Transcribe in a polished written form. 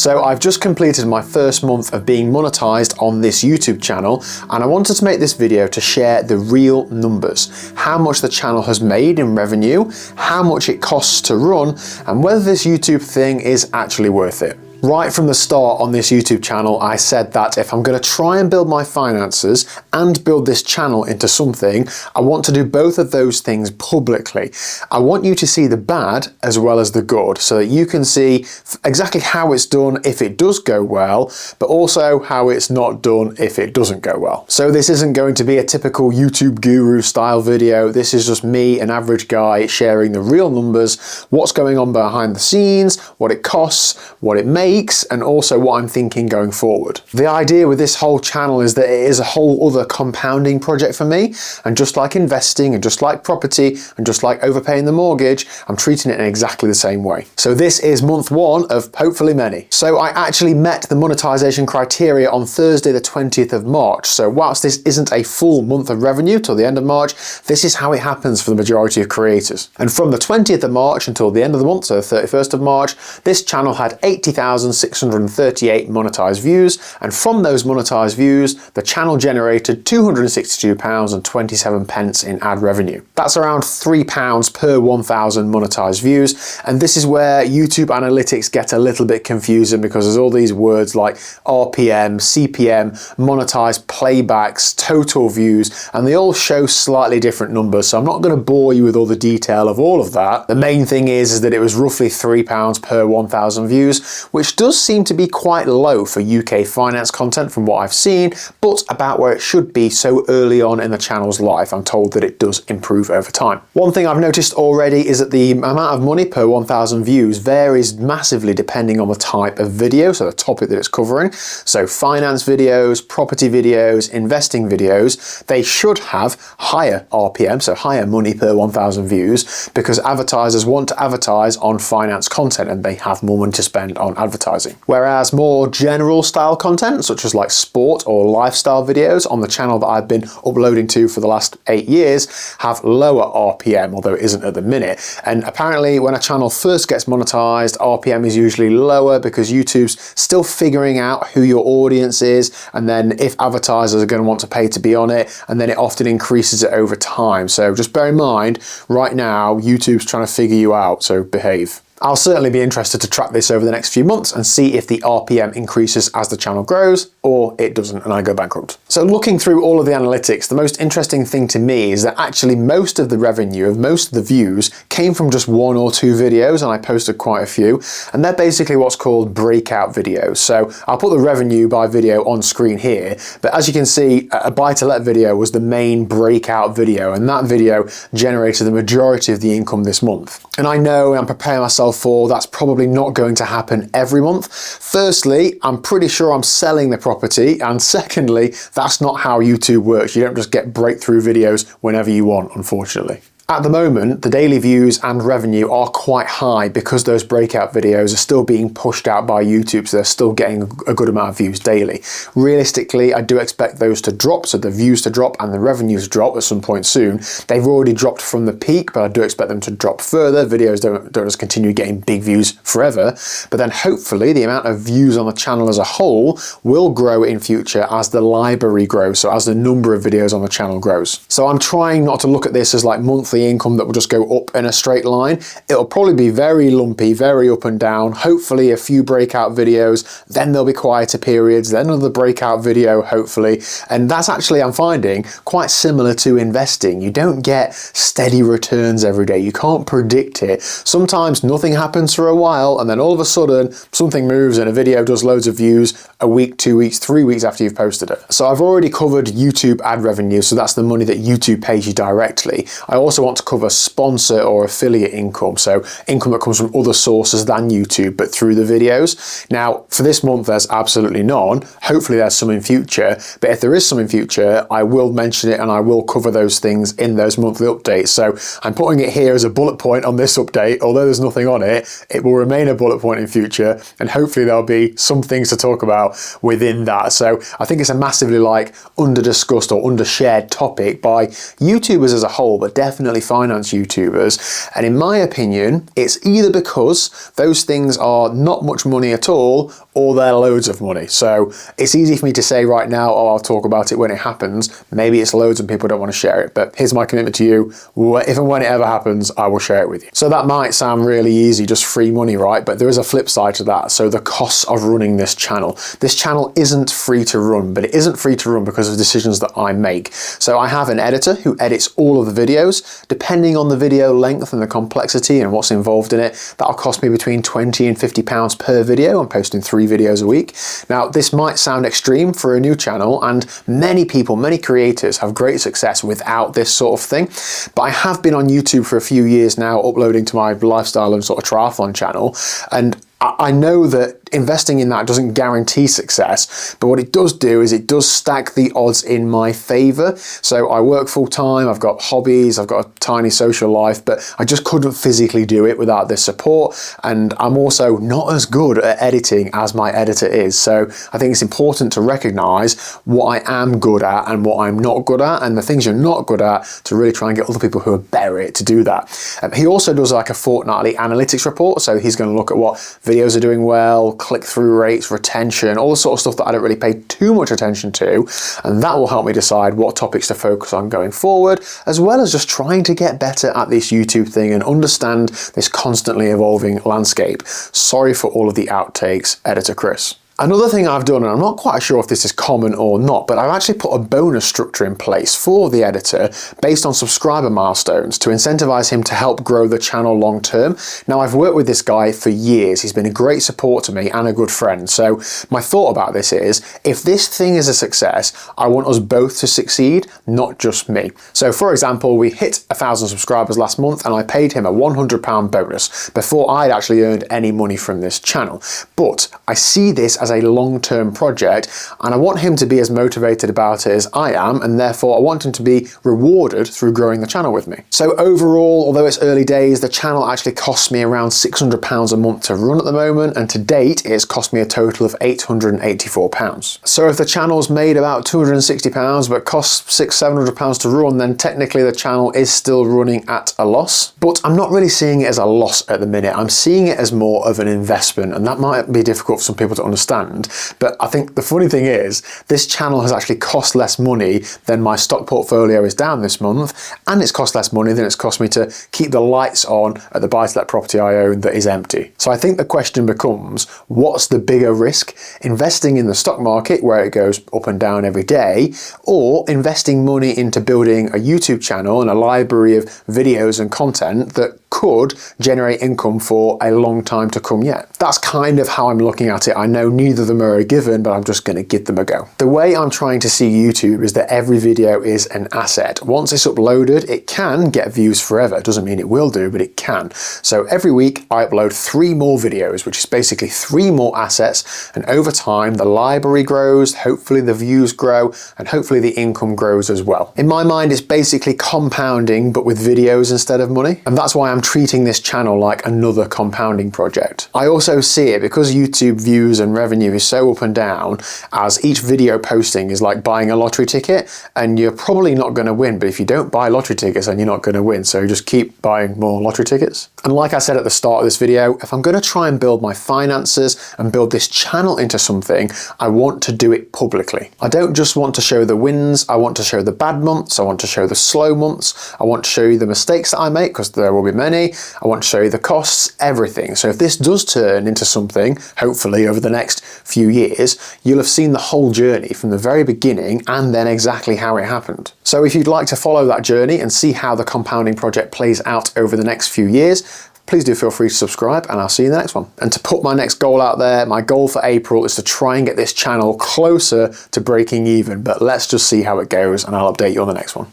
So I've just completed my first month of being monetized on this YouTube channel, and I wanted to make this video to share the real numbers, how much the channel has made in revenue, how much it costs to run, and whether this YouTube thing is actually worth it. Right from the start on this YouTube channel, I said that if I'm going to try and build my finances and build this channel into something, I want to do both of those things publicly. I want you to see the bad as well as the good, so that you can see exactly how it's done if it does go well, but also how it's not done if it doesn't go well. So this isn't going to be a typical YouTube guru style video. This is just me, an average guy, sharing the real numbers, what's going on behind the scenes, what it costs, what it makes, and also what I'm thinking going forward. The idea with this whole channel is that it is a whole other compounding project for me, and just like investing and just like property and just like overpaying the mortgage, I'm treating it in exactly the same way. So this is month one of hopefully many. So I actually met the monetization criteria on Thursday the 20th of March. So whilst this isn't a full month of revenue till the end of March, this is how it happens for the majority of creators. And from the 20th of March until the end of the month, so the 31st of March, this channel had 80,638 monetized views, and from those monetized views, the channel generated £262.27 in ad revenue. That's around £3 per 1,000 monetized views, and this is where YouTube analytics get a little bit confusing because there's all these words like RPM, CPM, monetized playbacks, total views, and they all show slightly different numbers, so I'm not going to bore you with all the detail of all of that. The main thing is that it was roughly £3 per 1,000 views, which does seem to be quite low for UK finance content from what I've seen, but about where it should be so early on in the channel's life. I'm told that it does improve over time. One thing I've noticed already is that the amount of money per 1,000 views varies massively depending on the type of video, so the topic that it's covering. So finance videos, property videos, investing videos, they should have higher RPM, so higher money per 1,000 views, because advertisers want to advertise on finance content and they have more money to spend on advertising. Whereas more general style content, such as like sport or lifestyle videos on the channel that I've been uploading to for the last 8 years, have lower RPM, although it isn't at the minute. And apparently when a channel first gets monetized, RPM is usually lower because YouTube's still figuring out who your audience is, and then if advertisers are going to want to pay to be on it, and then it often increases it over time. So just bear in mind, right now, YouTube's trying to figure you out, so behave. I'll certainly be interested to track this over the next few months and see if the RPM increases as the channel grows, or it doesn't and I go bankrupt. So looking through all of the analytics, the most interesting thing to me is that actually most of the revenue of most of the views came from just 1 or 2 videos, and I posted quite a few, and they're basically what's called breakout videos. So I'll put the revenue by video on screen here, but as you can see, a buy-to-let video was the main breakout video, and that video generated the majority of the income this month. And I know I'm preparing myself for that's probably not going to happen every month. Firstly, I'm pretty sure I'm selling the property, and secondly, that's not how YouTube works. You don't just get breakthrough videos whenever you want, unfortunately. At the moment, the daily views and revenue are quite high because those breakout videos are still being pushed out by YouTube, so they're still getting a good amount of views daily. Realistically, I do expect those to drop, so the views to drop and the revenues to drop at some point soon. They've already dropped from the peak, but I do expect them to drop further. Videos don't just continue getting big views forever, but then hopefully the amount of views on the channel as a whole will grow in future as the library grows, so as the number of videos on the channel grows. So I'm trying not to look at this as like monthly income that will just go up in a straight line. It'll probably be very lumpy, very up and down, hopefully a few breakout videos, then there'll be quieter periods, then another breakout video, hopefully. And that's actually, I'm finding, quite similar to investing. You don't get steady returns every day. You can't predict it. Sometimes nothing happens for a while, and then all of a sudden something moves and a video does loads of views a week, 2 weeks, 3 weeks after you've posted it. So I've already covered YouTube ad revenue, so that's the money that YouTube pays you directly. I also want to cover sponsor or affiliate income, so income that comes from other sources than YouTube but through the videos. Now for this month there's absolutely none. Hopefully there's some in future, but if there is some in future, I will mention it and I will cover those things in those monthly updates. So I'm putting it here as a bullet point on this update. Although there's nothing on it, it will remain a bullet point in future, and hopefully there'll be some things to talk about within that. So I think it's a massively under discussed or under shared topic by YouTubers as a whole, but definitely directly finance YouTubers. And in my opinion, it's either because those things are not much money at all, or they're loads of money. So it's easy for me to say right now, oh, I'll talk about it when it happens. Maybe it's loads and people don't want to share it, but here's my commitment to you. If and when it ever happens, I will share it with you. So that might sound really easy, just free money, right? But there is a flip side to that. So the costs of running this channel. This channel isn't free to run, but it isn't free to run because of decisions that I make. So I have an editor who edits all of the videos. Depending on the video length and the complexity and what's involved in it, that'll cost me between 20 and 50 pounds per video. I'm posting 3 videos a week. Now, this might sound extreme for a new channel, and many people, many creators have great success without this sort of thing. But I have been on YouTube for a few years now, uploading to my lifestyle and sort of triathlon channel, and I know that investing in that doesn't guarantee success, but what it does do is it does stack the odds in my favor. So I work full time, I've got hobbies, I've got a tiny social life, but I just couldn't physically do it without this support. And I'm also not as good at editing as my editor is. So I think it's important to recognize what I am good at and what I'm not good at, and the things you're not good at, to really try and get other people who are better at it to do that. He also does like a fortnightly analytics report. So he's going to look at what videos are doing well, click-through rates, retention, all the sort of stuff that I don't really pay too much attention to, and that will help me decide what topics to focus on going forward, as well as just trying to get better at this YouTube thing and understand this constantly evolving landscape. Sorry for all of the outtakes, Editor Chris. Another thing I've done, and I'm not quite sure if this is common or not, but I've actually put a bonus structure in place for the editor based on subscriber milestones to incentivize him to help grow the channel long term. Now, I've worked with this guy for years. He's been a great support to me and a good friend. So my thought about this is, if this thing is a success, I want us both to succeed, not just me. So for example, we hit 1,000 subscribers last month and I paid him a £100 bonus before I'd actually earned any money from this channel. But I see this as a long-term project, and I want him to be as motivated about it as I am, and therefore I want him to be rewarded through growing the channel with me. So overall, although it's early days, the channel actually costs me around £600 a month to run at the moment, and to date it's cost me a total of £884. So if the channel's made about £260 but costs £600-700 to run, then technically the channel is still running at a loss. But I'm not really seeing it as a loss at the minute. I'm seeing it as more of an investment, and that might be difficult for some people to understand. But I think the funny thing is, this channel has actually cost less money than my stock portfolio is down this month, and it's cost less money than it's cost me to keep the lights on at the buy-to-let property I own that is empty. So I think the question becomes, what's the bigger risk? Investing in the stock market where it goes up and down every day, or investing money into building a YouTube channel and a library of videos and content that could generate income for a long time to come yet? That's kind of how I'm looking at it. I know neither of them are a given, but I'm just going to give them a go. The way I'm trying to see YouTube is that every video is an asset. Once it's uploaded, it can get views forever. Doesn't mean it will do, but it can. So every week I upload 3 more videos, which is basically 3 more assets, and over time the library grows, hopefully the views grow, and hopefully the income grows as well. In my mind, it's basically compounding, but with videos instead of money, and that's why I'm treating this channel like another compounding project. I also see it, because YouTube views and revenue is so up and down, as each video posting is like buying a lottery ticket, and you're probably not going to win, but if you don't buy lottery tickets, then you're not going to win, so just keep buying more lottery tickets. And like I said at the start of this video, if I'm going to try and build my finances and build this channel into something, I want to do it publicly. I don't just want to show the wins, I want to show the bad months, I want to show the slow months, I want to show you the mistakes that I make, because there will be many, I want to show you the costs, everything. So if this does turn into something, hopefully over the next few years, you'll have seen the whole journey from the very beginning and then exactly how it happened. So if you'd like to follow that journey and see how the compounding project plays out over the next few years, please do feel free to subscribe, and I'll see you in the next one. And to put my next goal out there, my goal for April is to try and get this channel closer to breaking even, but let's just see how it goes, and I'll update you on the next one.